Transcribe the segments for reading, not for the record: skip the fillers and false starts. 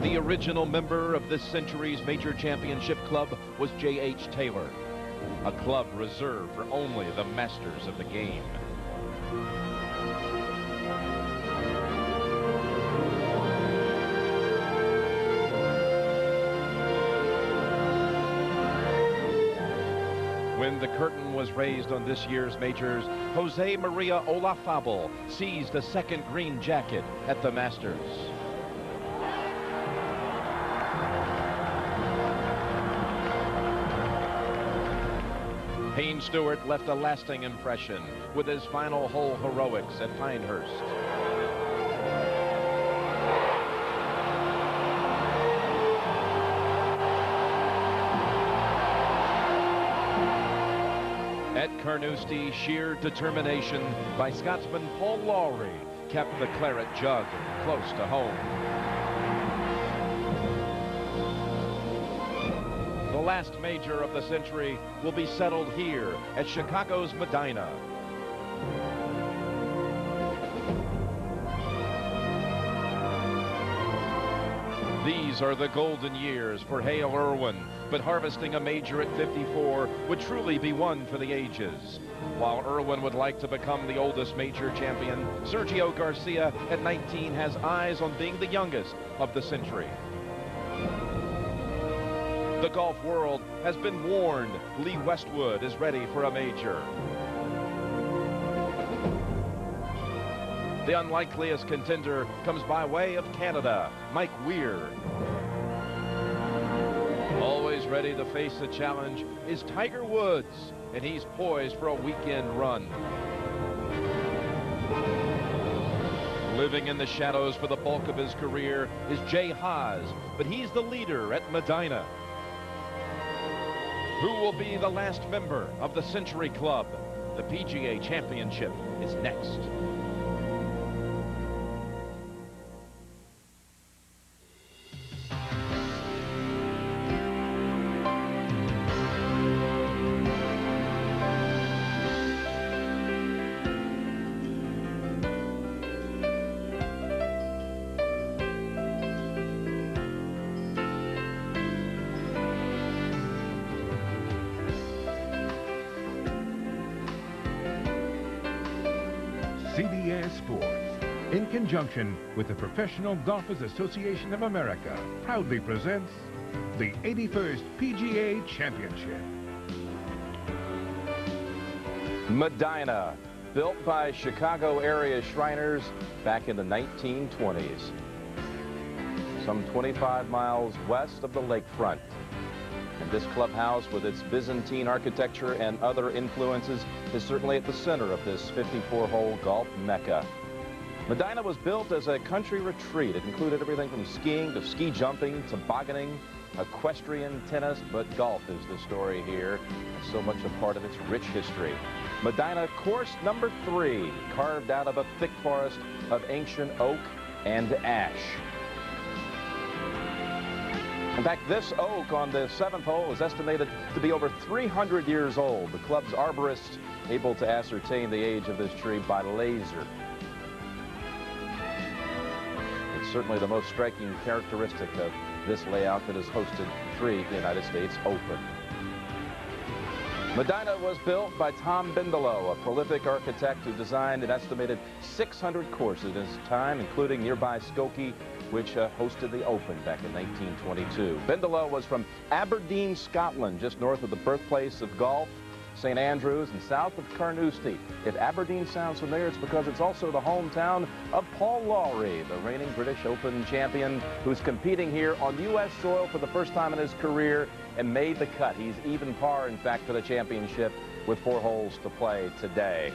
The original member of this century's major championship club was J.H. Taylor, a club reserved for only the masters of the game. When the curtain was raised on this year's majors, Jose Maria Olazabal seized a second green jacket at the Masters. Payne Stewart left a lasting impression with his final hole heroics at Pinehurst. At Carnoustie, sheer determination by Scotsman Paul Lawrie kept the claret jug close to home. The last major of the century will be settled here at Chicago's Medinah. These are the golden years for Hale Irwin, but harvesting a major at 54 would truly be one for the ages. While Irwin would like to become the oldest major champion, Sergio Garcia at 19 has eyes on being the youngest of the century. The golf world has been warned Lee Westwood is ready for a major. The unlikeliest contender comes by way of Canada, Mike Weir. Always ready to face the challenge is Tiger Woods, and he's poised for a weekend run. Living in the shadows for the bulk of his career is Jay Haas, but he's the leader at Medinah. Who will be the last member of the Century Club? The PGA Championship is next. CBS Sports, in conjunction with the Professional Golfers Association of America, proudly presents the 81st PGA Championship. Medinah, built by Chicago area Shriners back in the 1920s. Some 25 miles west of the lakefront. And this clubhouse, with its Byzantine architecture and other influences, is certainly at the center of this 54-hole golf mecca. Medinah was built as a country retreat. It included everything from skiing to ski jumping, tobogganing, equestrian, tennis, but golf is the story here, and so much a part of its rich history. Medinah course number 3, carved out of a thick forest of ancient oak and ash. In fact, this oak on the 7th hole is estimated to be over 300 years old. The club's arborist able to ascertain the age of this tree by laser. It's certainly the most striking characteristic of this layout that has hosted 3 United States Open. Medinah was built by Tom Bindelow, a prolific architect who designed an estimated 600 courses in his time, including nearby Skokie, which hosted the Open back in 1922. Bindelow was from Aberdeen, Scotland, just north of the birthplace of golf, St. Andrews, and south of Carnoustie. If Aberdeen sounds familiar, it's because it's also the hometown of Paul Lawrie, the reigning British Open champion, who's competing here on U.S. soil for the first time in his career and made the cut. He's even par, in fact, for the championship with 4 holes to play today.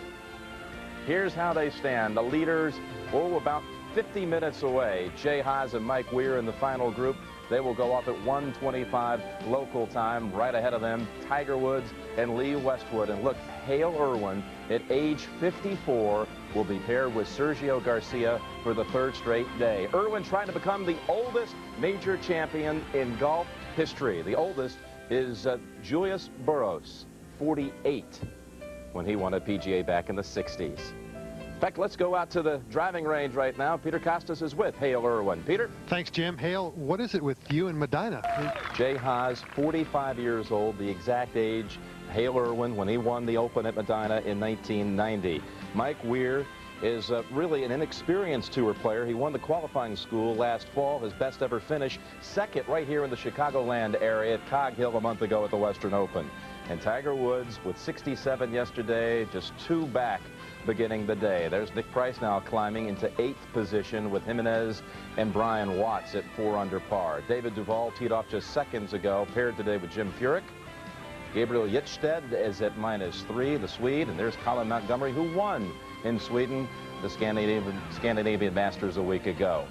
Here's how they stand. The leaders, about 50 minutes away. Jay Haas and Mike Weir in the final group. They will go off at 1:25 local time. Right ahead of them, Tiger Woods and Lee Westwood. And look, Hale Irwin at age 54 will be paired with Sergio Garcia for the 3rd straight day. Irwin trying to become the oldest major champion in golf history. The oldest is Julius Burroughs, 48, when he won a PGA back in the 60s. In fact, let's go out to the driving range right now. Peter Costas is with Hale Irwin. Peter? Thanks, Jim. Hale, what is it with you and Medina? Jay Haas, 45 years old, the exact age Hale Irwin when he won the Open at Medina in 1990. Mike Weir is really an inexperienced tour player. He won the qualifying school last fall, his best ever finish, second right here in the Chicagoland area at Cog Hill a month ago at the Western Open. And Tiger Woods with 67 yesterday, just 2 back beginning the day. There's Nick Price now climbing into 8th position with Jimenez and Brian Watts at 4 under par. David Duval teed off just seconds ago, paired today with Jim Furyk. Gabriel Yitzstead is at -3, the Swede, and there's Colin Montgomery, who won in Sweden the Scandinavian Masters a week ago.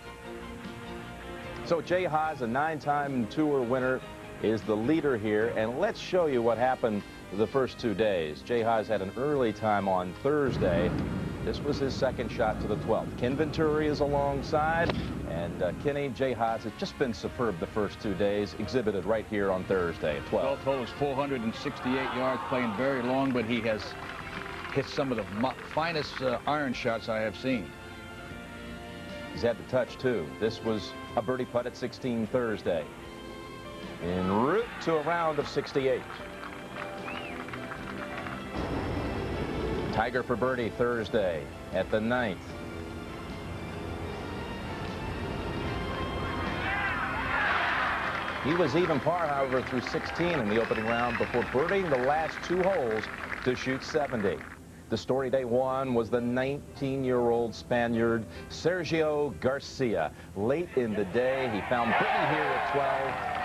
So Jay Haas, a 9-time tour winner, is the leader here, and let's show you what happened the first 2 days. Jay Haas had an early time on Thursday. This was his second shot to the 12th. Ken Venturi is alongside, and Kenny, Jay Haas has just been superb the first 2 days, exhibited right here on Thursday at 12. 12th hole is 468 yards, playing very long, but he has hit some of the finest iron shots I have seen. He's had the touch, too. This was a birdie putt at 16 Thursday, en route to a round of 68. Tiger for birdie Thursday at the 9th. He was even par, however, through 16 in the opening round before birdieing the last 2 holes to shoot 70. The story day 1 was the 19-year-old Spaniard Sergio Garcia. Late in the day, he found birdie here at 12.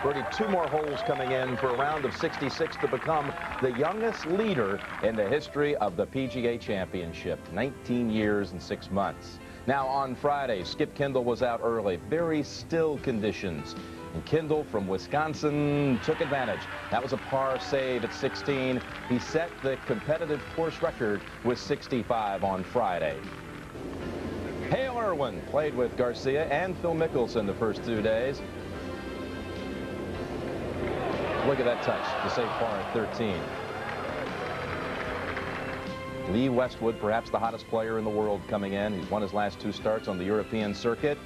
Birdied 2 more holes coming in for a round of 66 to become the youngest leader in the history of the PGA Championship. 19 years and 6 months. Now on Friday, Skip Kendall was out early. Very still conditions. And Kendall from Wisconsin took advantage. That was a par save at 16. He set the competitive course record with 65 on Friday. Hale Irwin played with Garcia and Phil Mickelson the first 2 days. Look at that touch to save par at 13. Lee Westwood, perhaps the hottest player in the world coming in. He's won his last 2 starts on the European circuit.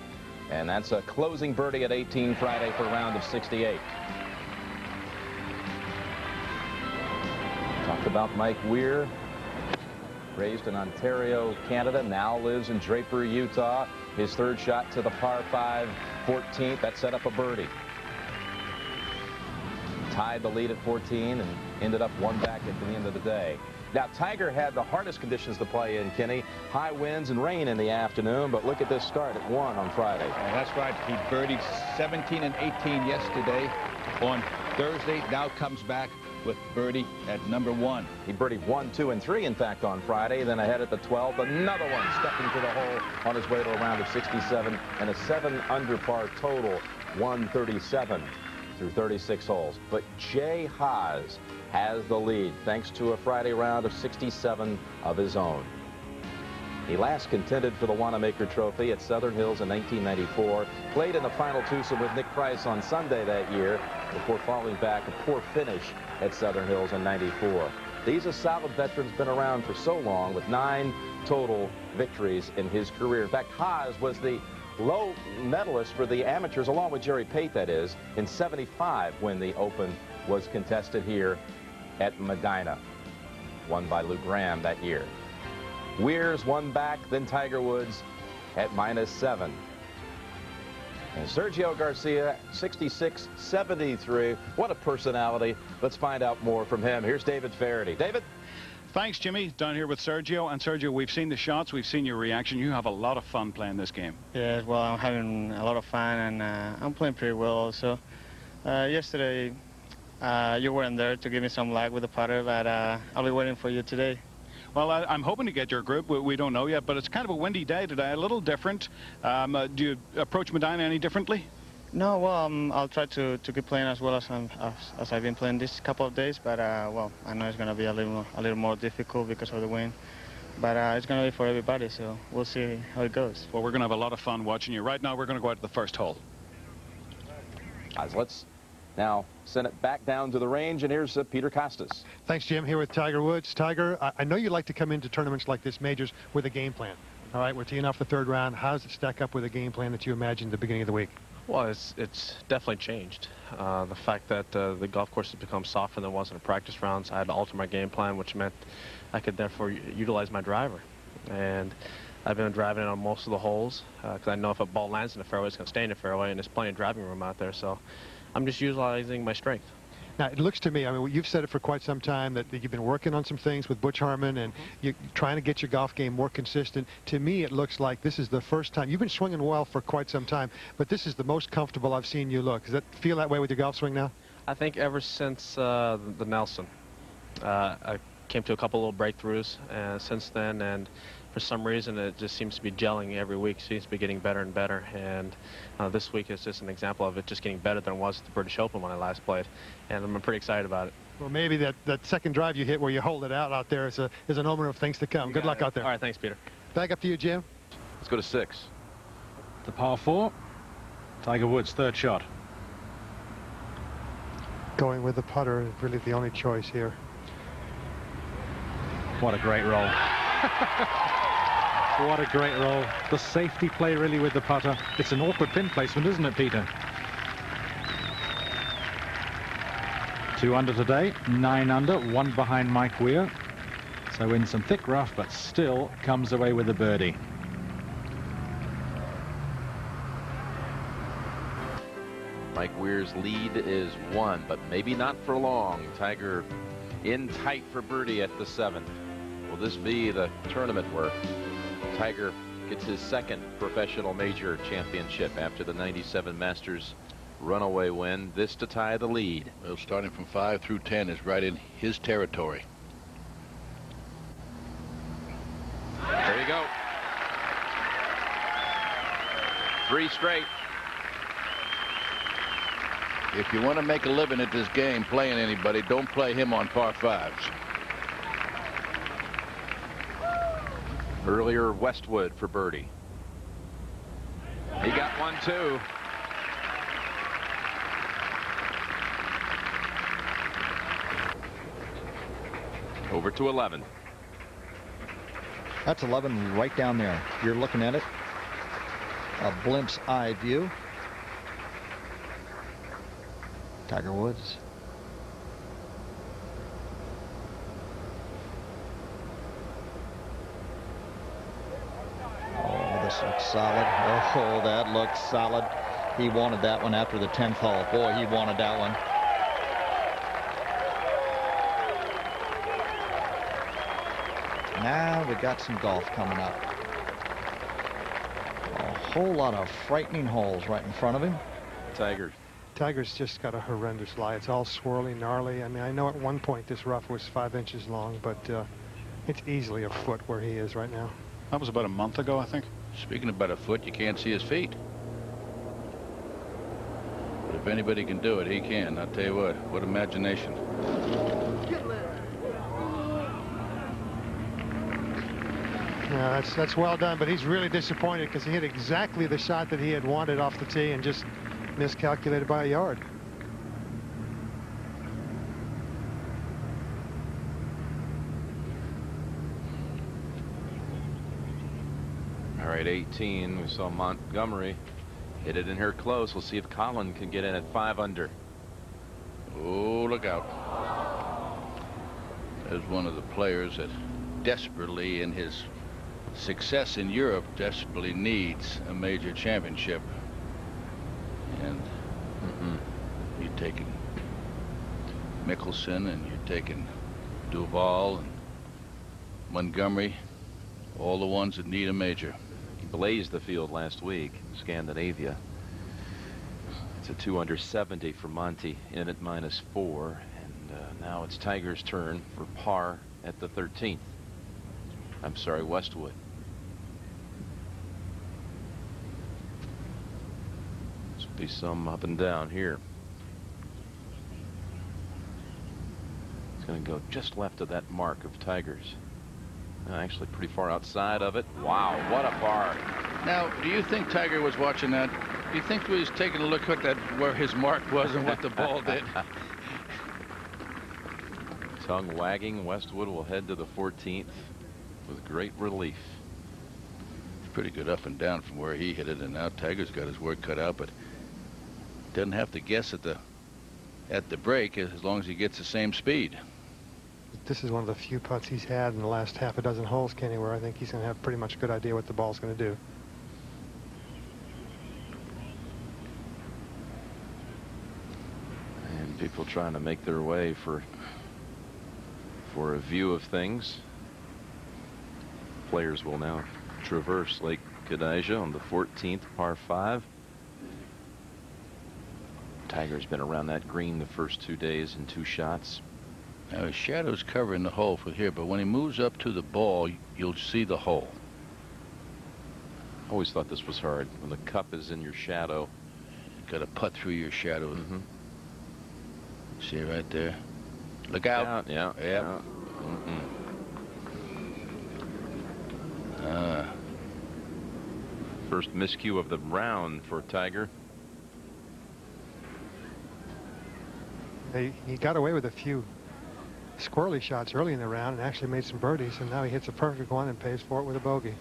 And that's a closing birdie at 18 Friday for a round of 68. Talked about Mike Weir. Raised in Ontario, Canada, now lives in Draper, Utah. His 3rd shot to the par 5, 14th. That set up a birdie. Tied the lead at 14 and ended up 1 back at the end of the day. Now, Tiger had the hardest conditions to play in, Kenny. High winds and rain in the afternoon, but look at this start at 1 on Friday. That's right. He birdied 17 and 18 yesterday. On Thursday, now comes back with birdie at number 1. He birdied 1, 2, and 3, in fact, on Friday. Then ahead at the 12th, another one stepping to the hole on his way to a round of 67 and a 7 under par total, 137 through 36 holes. But Jay Haas has the lead thanks to a Friday round of 67 of his own. He last contended for the Wanamaker Trophy at Southern Hills in 1994, played in the final twosome with Nick Price on Sunday that year before falling back, a poor finish at Southern Hills in 94. These are solid veterans, been around for so long, with 9 total victories in his career. In fact, Haas was the low medalist for the amateurs, along with Jerry Pate, that is, in 75 when the Open was contested here at Medina, won by Lou Graham that year. Weir's 1 back, then Tiger Woods at -7. And Sergio Garcia, 66, 73. What a personality. Let's find out more from him. Here's David Faraday. David? Thanks, Jimmy. Down here with Sergio. And Sergio, we've seen the shots. We've seen your reaction. You have a lot of fun playing this game. Yeah, well, I'm having a lot of fun, and I'm playing pretty well also. Yesterday, you weren't there to give me some lag with the putter, but I'll be waiting for you today. Well, I'm hoping to get your group. We don't know yet, but it's kind of a windy day today, a little different. Do you approach Medina any differently? No, well, I'll try to keep playing as well as I've been playing this couple of days, but well, I know it's going to be a little more difficult because of the wind. But it's going to be for everybody, so we'll see how it goes. Well, we're going to have a lot of fun watching you. Right now, we're going to go out to the first hole. Guys, let's now send it back down to the range, and here's Peter Costas. Thanks, Jim. Here with Tiger Woods. Tiger, I know you like to come into tournaments like this, majors, with a game plan. All right, we're teeing off the third round. How does it stack up with a game plan that you imagined at the beginning of the week? Well, it's definitely changed. The fact that the golf course has become softer than it was in the practice rounds, I had to alter my game plan, which meant I could therefore utilize my driver. And I've been driving it on most of the holes because I know if a ball lands in the fairway, it's going to stay in the fairway, and there's plenty of driving room out there. So I'm just utilizing my strength. Now, it looks to me, I mean, you've said it for quite some time, that you've been working on some things with Butch Harmon, and you're trying to get your golf game more consistent. To me, it looks like this is the first time. You've been swinging well for quite some time, but this is the most comfortable I've seen you look. Does that feel that way with your golf swing now? I think ever since the Nelson, I came to a couple little breakthroughs since then, and for some reason it just seems to be gelling every week. Seems to be getting better and better, and this week is just an example of it just getting better than it was at the British Open when I last played, and I'm pretty excited about it. Well, maybe that second drive you hit where you hold it out there is an omen of things to come. Good luck out there. All right, thanks, Peter. Back up to you, Jim. Let's go to 6. The par 4. Tiger Woods' third shot. Going with the putter is really the only choice here. What a great roll. What a great roll. The safety play really with the putter. It's an awkward pin placement, isn't it, Peter? 2 under today, 9 under, 1 behind Mike Weir. So in some thick rough, but still comes away with a birdie. Mike Weir's lead is 1, but maybe not for long. Tiger in tight for birdie at the 7th. Will this be the tournament where Tiger gets his second professional major championship after the '97 Masters runaway win? This to tie the lead. Well, starting from 5 through 10 is right in his territory. There you go. 3 straight. If you want to make a living at this game playing anybody, don't play him on par 5s. Earlier, Westwood for birdie. He got 1 too. Over to 11. That's 11 right down there. You're looking at it. A glimpse eye view. Tiger Woods. This looks solid. Oh, that looks solid. He wanted that one after the 10th hole. Boy, he wanted that one. Now we got some golf coming up. A whole lot of frightening holes right in front of him. Tiger's just got a horrendous lie. It's all swirly, gnarly. I mean, I know at one point this rough was 5 inches long, but it's easily a foot where he is right now. That was about a month ago, I think. Speaking about a foot, you can't see his feet. But if anybody can do it, he can. I'll tell you what imagination. Yeah, that's well done, but he's really disappointed because he hit exactly the shot that he had wanted off the tee and just miscalculated by a yard. All right, 18. We saw Montgomery hit it in here close. We'll see if Colin can get in at 5 under. Oh, look out. There's one of the players that desperately, in his success in Europe, desperately needs a major championship. And you're taking Mickelson, and you're taking Duval and Montgomery, all the ones that need a major. He blazed the field last week in Scandinavia. It's a 2 under 70 for Monty, in at -4, and now it's Tiger's turn for par at the 13th. I'm sorry, Westwood. This will be some up and down here. It's going to go just left of that mark of Tiger's. Actually pretty far outside of it. Wow, what a par. Now, do you think Tiger was watching that? You think he was taking a look at that where his mark was and what the ball did? Tongue wagging, Westwood will head to the 14th with great relief. Pretty good up and down from where he hit it, and now Tiger's got his work cut out, but doesn't have to guess at the break as long as he gets the same speed. This is one of the few putts he's had in the last half a dozen holes, Kenny, where I think he's going to have pretty much a good idea what the ball's going to do. And people trying to make their way for a view of things. Players will now traverse Lake Cadijah on the 14th par 5. Tiger's been around that green the first 2 days in 2 shots. Now his shadow's covering the hole from here, but when he moves up to the ball, you'll see the hole. Always thought this was hard. When the cup is in your shadow, you got to putt through your shadow. Mm-hmm. See it right there. Look out. Yeah. Yeah. First miscue of the round for Tiger. He got away with a few squirrely shots early in the round and actually made some birdies, and now he hits a perfect one and pays for it with a bogey.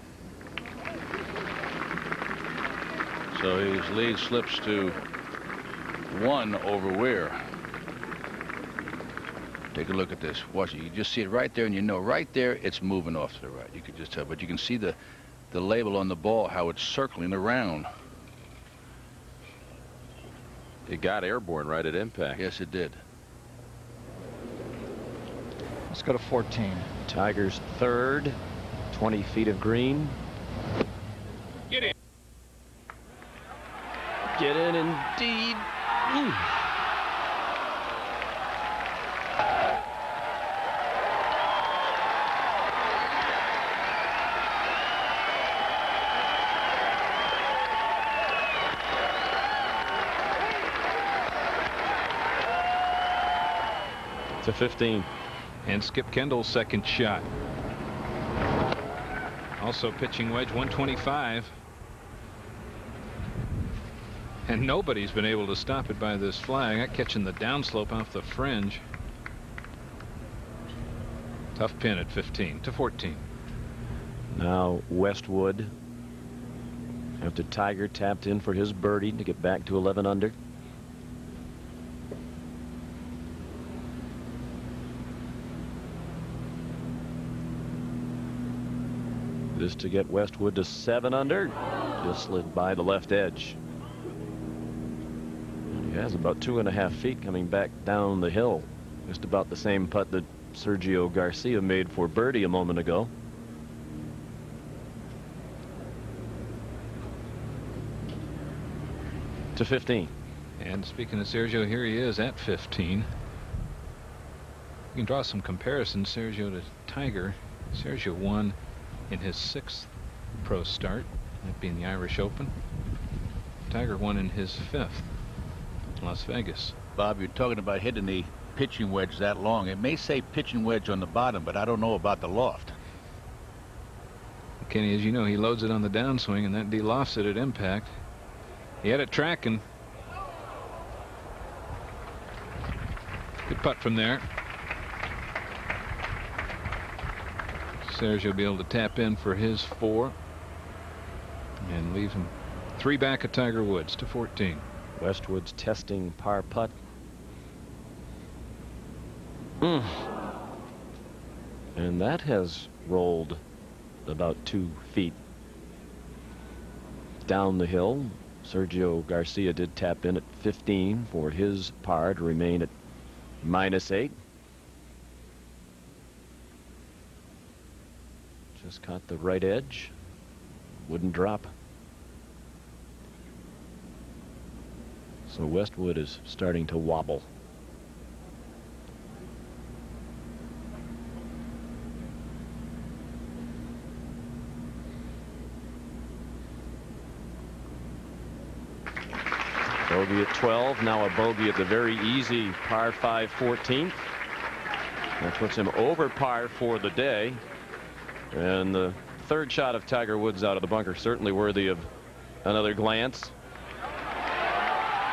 So his lead slips to 1 over Weir. Take a look at this. Watch it. You just see it right there, and you know right there it's moving off to the right. You could just tell, but you can see the label on the ball, how it's circling around. It got airborne right at impact. Yes, it did. Let's go to 14. Tiger's third, 20 feet of green. Get in. Get in indeed. To 15. And Skip Kendall's second shot. Also pitching wedge 125. And nobody's been able to stop it by this flag. Not catching the downslope off the fringe. Tough pin at 15 to 14. Now Westwood, after Tiger tapped in for his birdie to get back to 11 under. This to get Westwood to 7 under. Just slid by the left edge. He has about 2.5 feet coming back down the hill. Just about the same putt that Sergio Garcia made for birdie a moment ago. To 15. And speaking of Sergio, here he is at 15. You can draw some comparisons, Sergio to Tiger. Sergio won in his 6th pro start, that being the Irish Open. Tiger won in his 5th, Las Vegas. Bob, you're talking about hitting the pitching wedge that long. It may say pitching wedge on the bottom, but I don't know about the loft. Kenny, as you know, he loads it on the downswing, and that de-lofts it at impact. He had it tracking. Good putt from there. Sergio will be able to tap in for his 4 and leave him 3 back at Tiger Woods to 14. Westwood's testing par putt. And that has rolled about 2 feet down the hill. Sergio Garcia did tap in at 15 for his par to remain at -8. Just caught the right edge. Wouldn't drop. So Westwood is starting to wobble. Bogey at 12, now a bogey at the very easy par 5 14th. That puts him over par for the day. And the third shot of Tiger Woods out of the bunker certainly worthy of another glance.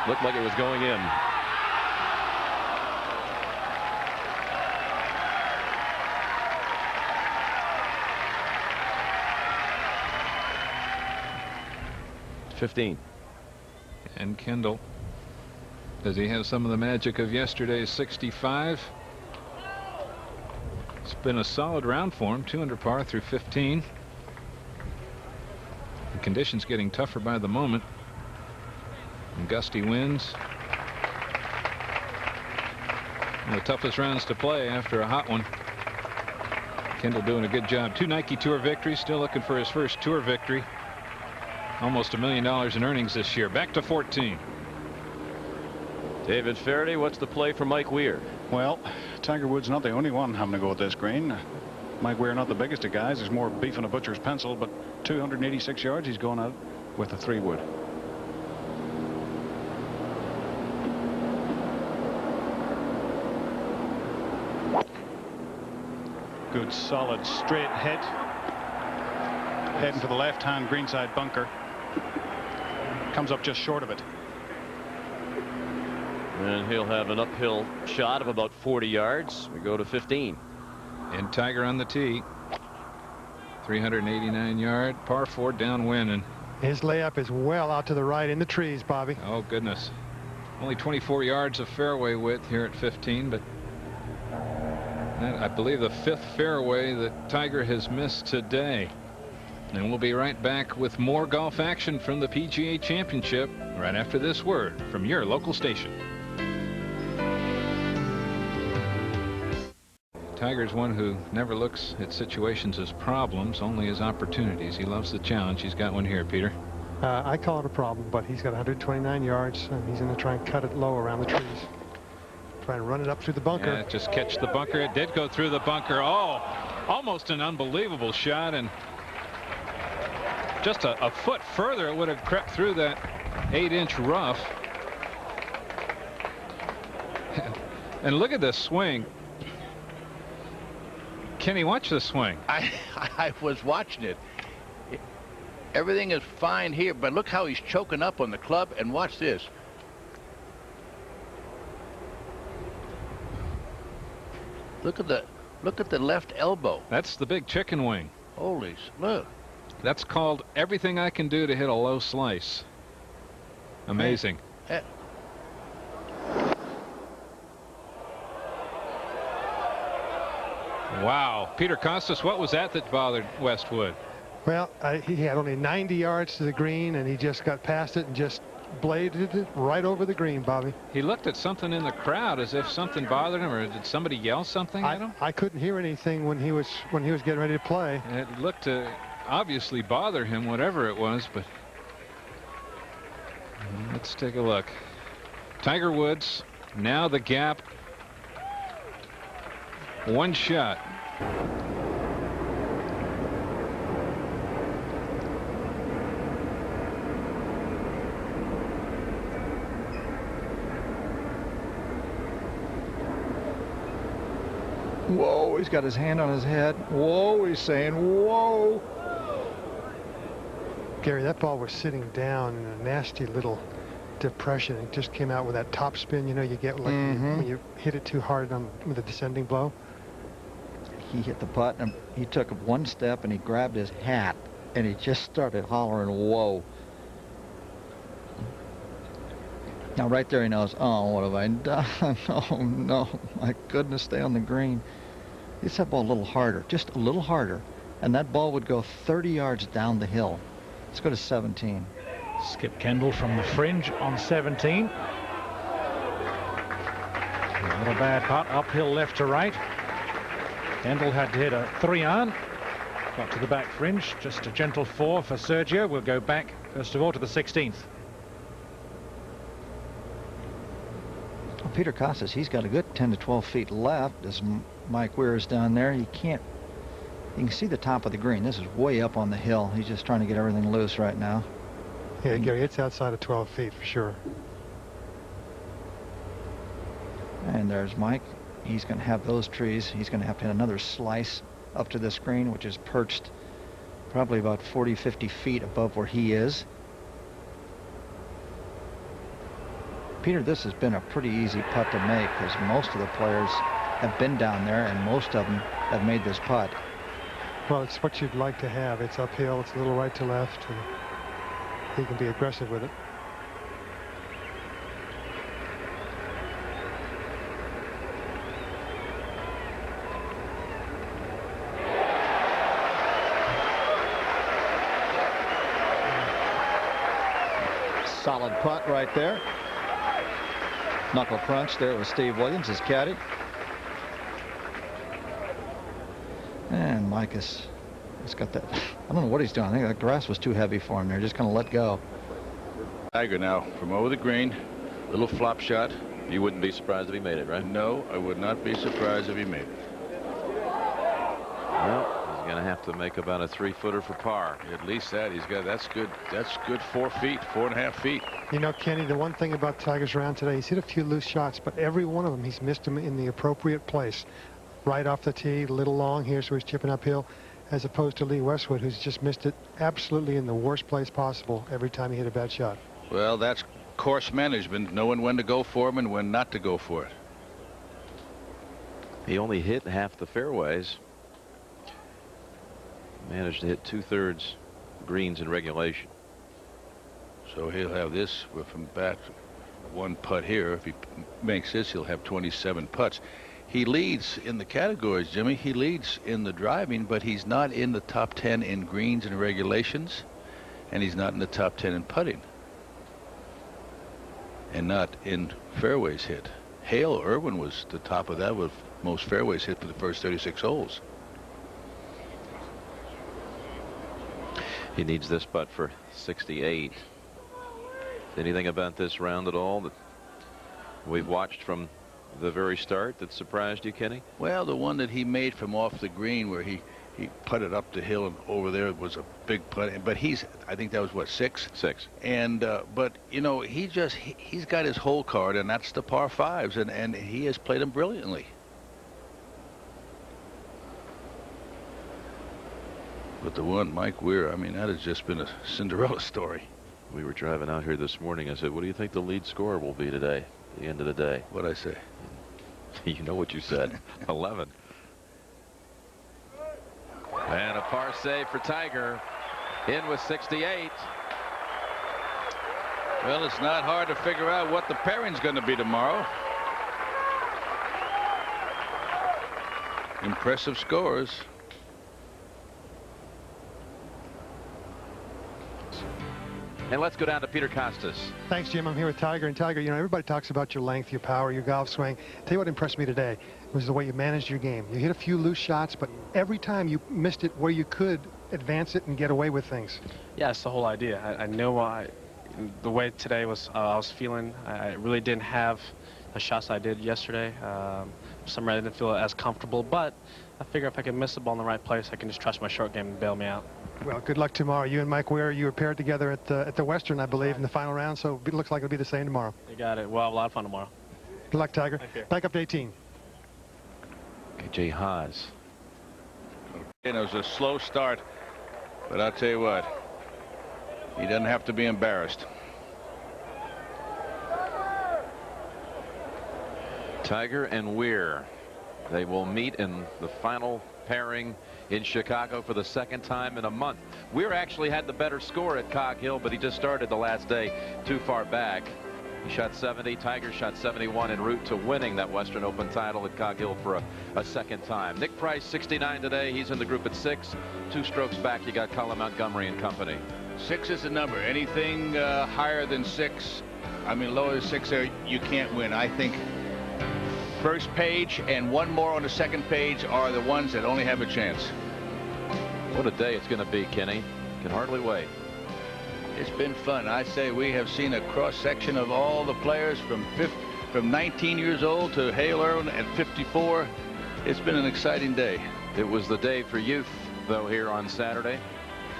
Looked like it was going in. $15. And Kendall, does he have some of the magic of yesterday's 65? It's been a solid round for him, 2 under par through 15. The conditions getting tougher by the moment. And gusty winds. One of the toughest rounds to play after a hot one. Kendall doing a good job. 2 Nike Tour victories, still looking for his first Tour victory. Almost $1 million in earnings this year. Back to 14. David Faraday, what's the play for Mike Weir? Well, Tiger Woods not the only one having to go at this green. Mike Weir not the biggest of guys. There's more beef in a butcher's pencil, but 286 yards he's going out with a 3-wood. Good solid straight hit. Heading to the left-hand greenside bunker. Comes up just short of it. And he'll have an uphill shot of about 40 yards. We go to 15. And Tiger on the tee. 389-yard par 4 downwind. And his layup is well out to the right in the trees, Bobby. Oh, goodness. Only 24 yards of fairway width here at 15, but that, I believe, the 5th fairway that Tiger has missed today. And we'll be right back with more golf action from the PGA Championship right after this word from your local station. Tiger's one who never looks at situations as problems, only as opportunities. He loves the challenge. He's got one here, Peter. I call it a problem, but he's got 129 yards, and he's going to try and cut it low around the trees. Try and run it up through the bunker. Yeah, just catch the bunker. It did go through the bunker. Oh, almost an unbelievable shot, and just a foot further it would have crept through that 8-inch rough. And look at this swing. Kenny, watch this swing. I was watching it. Everything is fine here, but look how he's choking up on the club, and watch this. Look at the left elbow. That's the big chicken wing. Holy, look. That's called everything I can do to hit a low slice. Amazing. Hey. Wow. Peter Costas, what was that bothered Westwood? Well, he had only 90 yards to the green, and he just got past it and just bladed it right over the green, Bobby. He looked at something in the crowd as if something bothered him, or did somebody yell something at him? I couldn't hear anything when he was getting ready to play. And it looked to obviously bother him, whatever it was, but let's take a look. Tiger Woods, now the gap. One shot. Whoa, he's got his hand on his head. Whoa, he's saying, whoa. Gary, that ball was sitting down in a nasty little depression. It just came out with that top spin, you know, you get like when you hit it too hard with a descending blow. He hit the putt, and he took one step, and he grabbed his hat, and he just started hollering, whoa. Now, right there, he knows, oh, what have I done? Oh, no, my goodness, stay on the green. Hit that ball a little harder, just a little harder, and that ball would go 30 yards down the hill. Let's go to 17. Skip Kendall from the fringe on 17. Not a bad putt, uphill left to right. Kendall had to hit a 3-iron. Got to the back fringe, just a gentle 4 for Sergio. We'll go back, first of all, to the 16th. Well, Peter Costas, he's got a good 10 to 12 feet left as Mike Weir is down there. You can see the top of the green. This is way up on the hill. He's just trying to get everything loose right now. Yeah, Gary, it's outside of 12 feet for sure. And there's Mike. He's going to have those trees. He's going to have to hit another slice up to this green, which is perched probably about 40, 50 feet above where he is. Peter, this has been a pretty easy putt to make because most of the players have been down there and most of them have made this putt. Well, it's what you'd like to have. It's uphill, it's a little right to left, and he can be aggressive with it. Solid putt right there. Knuckle crunch there with Steve Williams, his caddy. And Mike has got that. I don't know what he's doing. I think that grass was too heavy for him. They're just going to let go. Tiger now from over the green. Little flop shot. You wouldn't be surprised if he made it, right? No, I would not be surprised if he made it. Well, he's going to have to make about a 3-footer for par. At least that. He's got. That's good. That's good 4 feet, 4.5 feet. You know, Kenny, the one thing about Tiger's round today, he's hit a few loose shots, but every one of them he's missed them in the appropriate place. Right off the tee, a little long here, so he's chipping uphill, as opposed to Lee Westwood, who's just missed it absolutely in the worst place possible every time he hit a bad shot. Well, that's course management, knowing when to go for him and when not to go for it. He only hit half the fairways. Managed to hit 2/3 greens in regulation. So he'll have this from bat, 1 putt here. If he makes this, he'll have 27 putts. He leads in the categories, Jimmy. He leads in the driving, but he's not in the top 10 in greens and regulations, and he's not in the top 10 in putting, and not in fairways hit. Hale Irwin was the top of that with most fairways hit for the first 36 holes. He needs this putt for 68. Anything about this round at all that we've watched from the very start that surprised you, Kenny? Well, the one that he made from off the green where he putted up the hill and over there was a big putt. But I think that was what, 6? 6. And but you know, he's got his hole card, and that's the par 5s, and he has played them brilliantly. But the one, Mike Weir, I mean, that has just been a Cinderella story. We were driving out here this morning. I said, what do you think the lead score will be today, at the end of the day? What'd I say? You know what you said. 11. And a par save for Tiger. In with 68. Well, it's not hard to figure out what the pairing's going to be tomorrow. Impressive scores. And let's go down to Peter Costas. Thanks, Jim. I'm here with Tiger. And Tiger, you know, everybody talks about your length, your power, your golf swing. Tell you what impressed me today was the way you managed your game. You hit a few loose shots, but every time you missed it where you could advance it and get away with things. Yeah, that's the whole idea. I know the way today was, I was feeling. I really didn't have the shots I did yesterday. For some reason, I didn't feel as comfortable, but I figure if I can miss the ball in the right place, I can just trust my short game and bail me out. Well, good luck tomorrow. You and Mike Weir, you were paired together at the Western, I believe, in the final round, so it looks like it'll be the same tomorrow. You got it. We'll have a lot of fun tomorrow. Good luck, Tiger. Thank you. Back up to 18. Jay Haas. And it was a slow start, but I'll tell you what, he doesn't have to be embarrassed. Tiger and Weir. They will meet in the final pairing in Chicago for the 2nd time in a month. Weir actually had the better score at Cog Hill, but he just started the last day too far back. He shot 70. Tiger shot 71 en route to winning that Western Open title at Cog Hill for a 2nd time. Nick Price, 69 today. He's in the group at 6. 2 strokes back, you got Colin Montgomery and company. 6 is the number. Anything higher than 6, I mean lower than 6 there, you can't win. I think first page and one more on the second page are the ones that only have a chance. What a day it's going to be, Kenny. Can hardly wait. It's been fun. I say we have seen a cross-section of all the players from 19 years old to Hale Irwin at 54. It's been an exciting day. It was the day for youth, though, here on Saturday.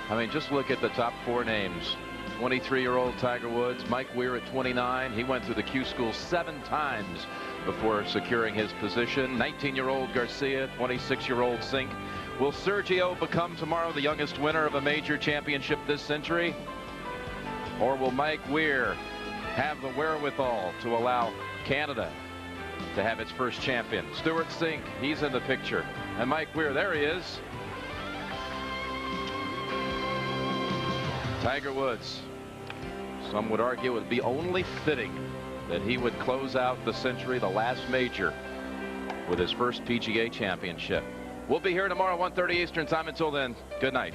I mean, just look at the top 4 names. 23-year-old Tiger Woods, Mike Weir at 29. He went through the Q School 7 times before securing his position. 19-year-old Garcia, 26-year-old Sink. Will Sergio become tomorrow the youngest winner of a major championship this century? Or will Mike Weir have the wherewithal to allow Canada to have its first champion. Stewart Cink, he's in the picture. And Mike Weir, there he is. Tiger Woods. Some would argue it would be only fitting that he would close out the century, the last major, with his first PGA championship. We'll be here tomorrow, 1:30 Eastern Time. Until then, good night.